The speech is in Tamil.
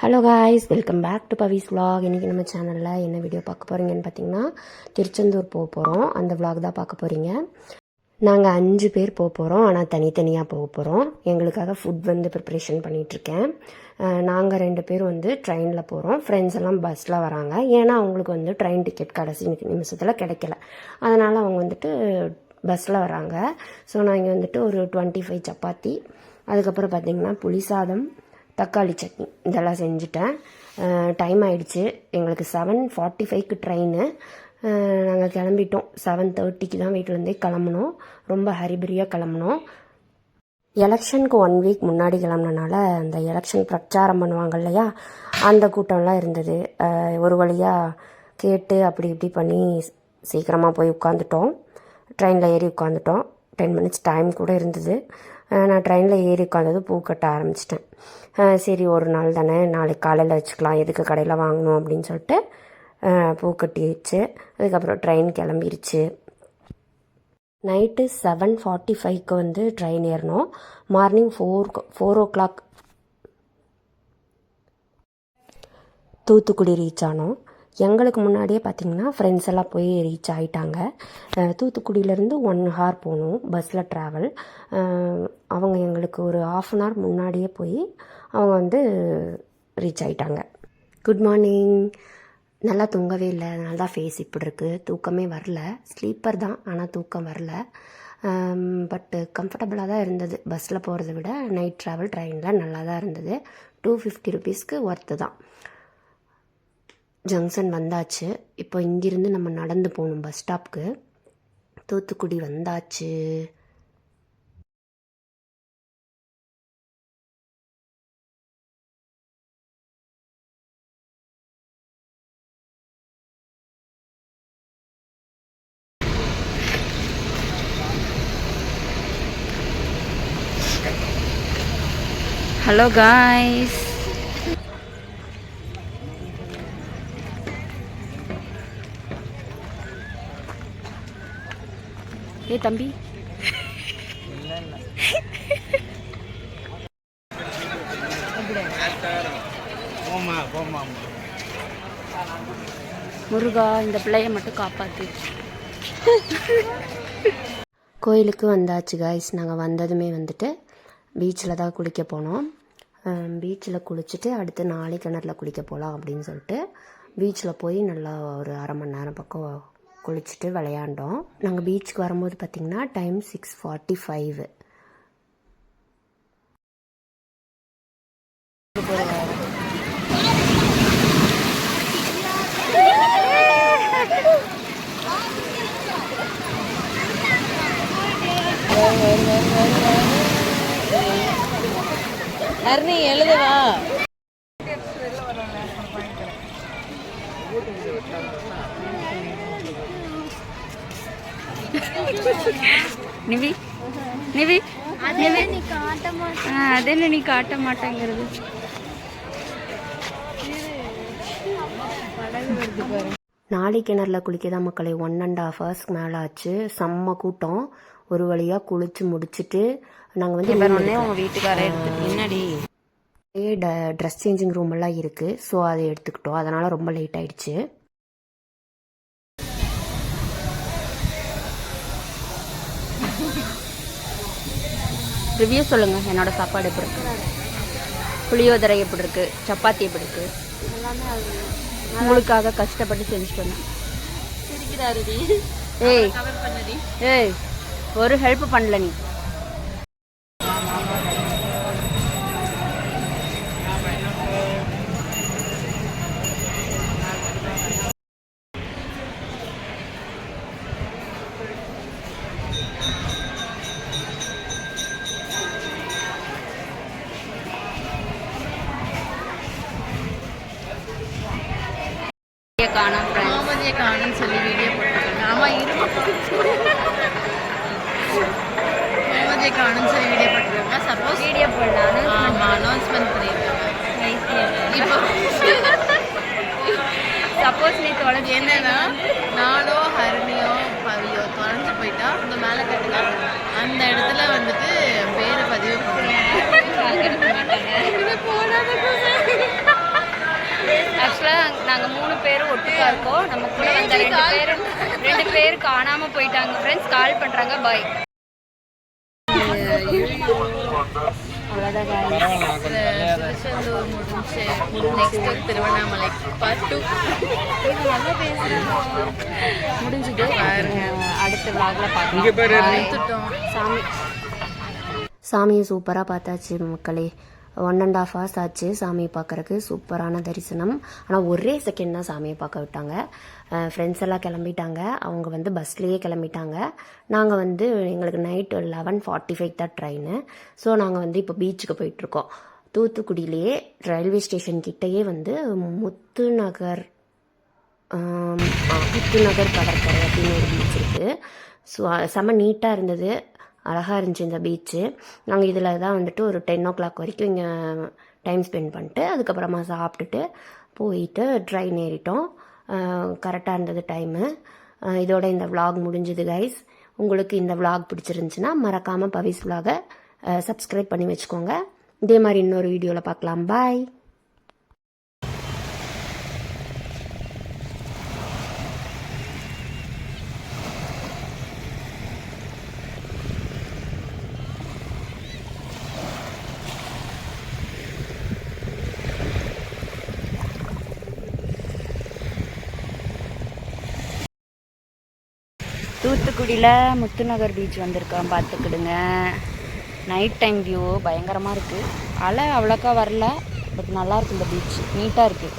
Hello guys, welcome back to Pavi's vlog. இன்றைக்கி நம்ம சேனலில் என்ன வீடியோ பார்க்க போகிறீங்கன்னு பார்த்தீங்கன்னா, திருச்செந்தூர் போக போகிறோம். அந்த vlog தான் பார்க்க போகிறீங்க. நாங்கள் 5 பேர் போக போகிறோம், ஆனால் தனித்தனியாக போக போகிறோம். எங்களுக்காக ஃபுட் ப்ரிப்ரேஷன் பண்ணிகிட்ருக்கேன். நாங்கள் 2 பேர் ட்ரெயினில் போகிறோம். ஃப்ரெண்ட்ஸ் எல்லாம் பஸ்ஸில் வராங்க. ஏன்னா அவங்களுக்கு ட்ரெயின் டிக்கெட் கடைசி நிமிஷத்தில் கிடைக்கல. அதனால் அவங்க பஸ்ஸில் வராங்க. ஸோ நான் இங்கே ஒரு 25 சப்பாத்தி, அதுக்கப்புறம் பார்த்திங்கன்னா புளி சாதம், தக்காளி சட்னி இதெல்லாம் செஞ்சுட்டேன். டைம் ஆகிடுச்சு. எங்களுக்கு 7:45க்கு ட்ரெயின். நாங்கள் கிளம்பிட்டோம். 7:30க்கு தான் வீட்டிலேருந்தே கிளம்புனோம். ரொம்ப ஹரிபரியாக கிளம்புனோம். எலெக்ஷனுக்கு 1 வீக் முன்னாடி கிளம்புனனால அந்த எலெக்ஷன் பிரச்சாரம் பண்ணுவாங்க இல்லையா, அந்த கூட்டம்லாம் இருந்தது. ஒரு வழியாக கேட்டு அப்படி இப்படி பண்ணி சீக்கிரமாக போய் உட்காந்துட்டோம். ட்ரெயினில் ஏறி உட்காந்துட்டோம். 10 மினிட்ஸ் டைம் கூட இருந்தது. நான் ட்ரெயினில் ஏறி உட்காந்தது பூ கட்ட ஆரம்பிச்சிட்டேன். சரி, ஒரு நாள் தானே, நாளைக்கு காலையில் வச்சுக்கலாம், எதுக்கு கடையில் வாங்கணும் அப்படின்னு சொல்லிட்டு பூ கட்டிடுச்சு. அதுக்கப்புறம் ட்ரெயின் கிளம்பிருச்சு. நைட்டு 7:45க்கு ட்ரெயின் ஏறினோம். மார்னிங் 4 o'clock தூத்துக்குடி ரீச் ஆனோம். எங்களுக்கு முன்னாடியே பார்த்திங்கன்னா ஃப்ரெண்ட்ஸ் எல்லாம் போய் ரீச் ஆகிட்டாங்க. தூத்துக்குடியிலேருந்து 1 hour போகணும் பஸ்ஸில் ட்ராவல். அவங்க எங்களுக்கு ஒரு 1/2 hour முன்னாடியே போய் அவங்க ரீச் ஆகிட்டாங்க. Good morning. நல்லா தூங்கவே இல்லை, அதனால தான் ஃபேஸ் இப்படி இருக்குது. தூக்கமே வரல. ஸ்லீப்பர் தான், ஆனால் தூக்கம் வரல. பட்டு கம்ஃபர்டபுளாக தான் இருந்தது. பஸ்ஸில் போகிறத விட நைட் ட்ராவல் ட்ரெயினில் நல்லா தான் இருந்தது. 250 rupeesக்கு ஒர்த்து தான். ஜங்ஷன் வந்தாச்சு. இப்போ இங்கிருந்து நம்ம நடந்து போகணும் பஸ் ஸ்டாப்க்கு. தூத்துக்குடி வந்தாச்சு. ஹலோ காய்ஸ், ஏ தம்பி, முருகா இந்த பிள்ளைய மட்டும் காப்பாத்து. கோயிலுக்கு வந்தாச்சு காய்ஸ். நாங்கள் வந்ததுமே பீச்சில் தான் குளிக்க போனோம். பீச்சில் குளிச்சுட்டு அடுத்து நாளை கிணறுல குளிக்க போகலாம் அப்படின்னு சொல்லிட்டு பீச்சில் போய் நல்லா ஒரு 1/2 மணி நேரம் பக்கம் குளிச்சுட்டு விளையாண்டோம். நாங்கள் பீச்சுக்கு வரும்போது பார்த்திங்கன்னா டைம் 6:45. அருணி எழுதுவா. நிவி நிவி அதென்ன நீ காட்ட மாட்டேங்கிறது. நாளை கிணறுல குளிக்க தான் மக்களே 1.5 hours மேலே ஆச்சு. செம்ம கூட்டம். ஒரு வழியாக குளிச்சு முடிச்சுட்டு நாங்கள் உங்கள் வீட்டுக்கார முன்னாடி ட்ரெஸ் சேஞ்சிங் ரூம் எல்லாம் இருக்குது. ஸோ அதை எடுத்துக்கிட்டோம். அதனால் ரொம்ப லேட் ஆயிடுச்சு. ரிவ்யூ சொல்லுங்கள். என்னோடய சாப்பாடு எப்படி இருக்கு, புளியோதரை எப்படி இருக்குது, சப்பாத்தி எப்படி இருக்குது, உங்களுக்காக கஷ்டப்பட்டு செஞ்சுட்டு வந்தேன். ஏய் ஏய், ஒரு ஹெல்ப் பண்ணல நீ. காணும் சொல்லி வீடியோ போட்டிருக்காங்க. ஆமாம், காணும்னு சொல்லி வீடியோ போட்டிருக்காங்க. சப்போஸ் வீடியோ போடலாம். ஆமாம், அனௌன்ஸ்மெண்ட் பண்ணியிருக்காங்க. இப்போ சப்போஸ் நீ தொலைஞ்சு என்னன்னா, நானோ ஹரணியோ பவியோ தொலைஞ்சு போயிட்டா இந்த மேலே கட்டுங்க, அந்த இடத்துல பேரை பதிவு பண்ணுவோம். நாங்கள் 3 பேரும் ஒட்டுக்கா இருக்கோம். நம்ம கூட வந்த 2 பேர் காணாமல் போயிட்டாங்க. ஃப்ரெண்ட்ஸ் கால் பண்ணுறாங்க. பாய். அவ்வளோதான். திருச்செந்தூர் முடிஞ்சு நெக்ஸ்ட் திருவண்ணாமலை பார்ட் 2 முடிஞ்சுட்டு அடுத்த vlogல பார்க்கலாம். சாமியை சூப்பராக பார்த்தாச்சு மக்களே. 1.5 hours ஆச்சு சாமியை பார்க்குறக்கு. சூப்பரான தரிசனம். ஆனால் ஒரே செகண்ட் தான் சாமியை பார்க்க விட்டாங்க. ஃப்ரெண்ட்ஸ் எல்லாம் கிளம்பிட்டாங்க. அவங்க வந்து பஸ்லேயே கிளம்பிட்டாங்க. நாங்கள் வந்து எங்களுக்கு நைட் 11:45 தான் ட்ரெயின். ஸோ நாங்கள் வந்து இப்போ பீச்சுக்கு போயிட்டுருக்கோம். தூத்துக்குடியிலேயே ரயில்வே ஸ்டேஷன் கிட்டேயே வந்து முத்துநகர் கடற்கரை அப்படின்னு ஒரு பீச் இருக்குது. ஸோ செம்ம நீட்டாக இருந்தது, அழகாக இருந்துச்சு இந்த பீச்சு. நாங்கள் இதில் தான் வந்துட்டு ஒரு 10 o'clock வரைக்கும் இங்கே டைம் ஸ்பெண்ட் பண்ணிட்டு அதுக்கப்புறமா சாப்பிட்டுட்டு போயிட்டு ட்ரெயின் ஏறிட்டோம். கரெக்டாக இருந்தது டைமு. இதோட இந்த vlog முடிஞ்சுது கைஸ். உங்களுக்கு இந்த vlog பிடிச்சிருந்துச்சுன்னா மறக்காமல் பவிஸ் vlog-ஐ சப்ஸ்கிரைப் பண்ணி வச்சுக்கோங்க. இதே மாதிரி இன்னொரு வீடியோவில் பார்க்கலாம். பாய். தூத்துக்குடியில் முத்துநகர் பீச் வந்திருக்கோம். பார்த்துக்கிடுங்க. நைட் டைம் வியூ பயங்கரமாக இருக்குது. அலை அவ்வளோக்கா வரல, பட் நல்லாயிருக்கு. இந்த பீச் நீட்டாக இருக்குது.